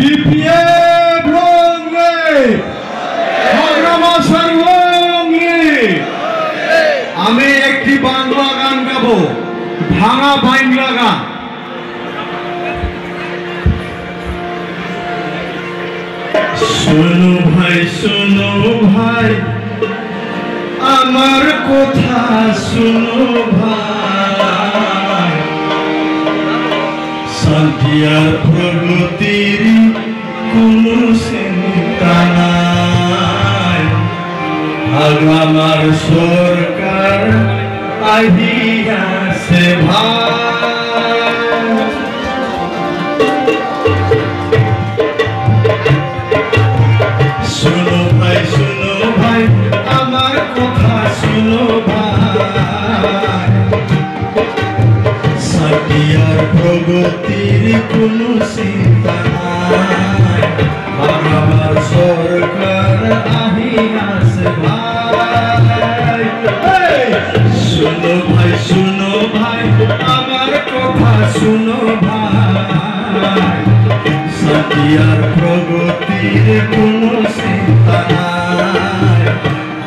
BPF আমি একটি বাংলা গান গাবো, ভাঙা বাংলা গান। শোনো ভাই আমার কথা শোনো ভাই, শান্তি আর প্রগতির কোনো চিন্তা নাই। আর আমার সরকার আহিয়াছে ভাই, শোনো ভাই আমার কথা শোনো ভাই, শান্তি আর প্রগতির কোনো চিন্তা নাই। আর আমার সরকার আহিয়াছে ভাই, শোনো ভাই আমার কথা শোনো ভাই, শান্তি আর প্রগতির কোনো চিন্তা নাই।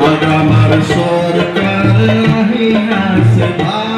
আর আমার সরকার আহিয়াছে ভাই।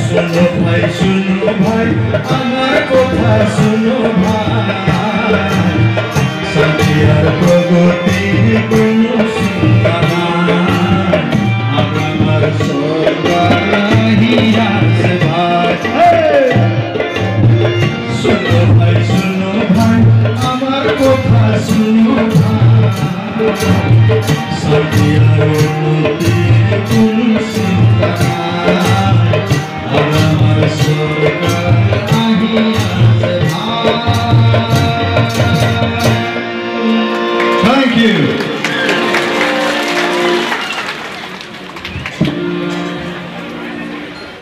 শোনো ভাই আমার কথা শোনো ভাই, শান্তি আর প্রগতির কোনো চিন্তা নাই। আমার সরকার আহিয়াছে ভাই, শোনো ভাই আমার কথা শোনো ভাই।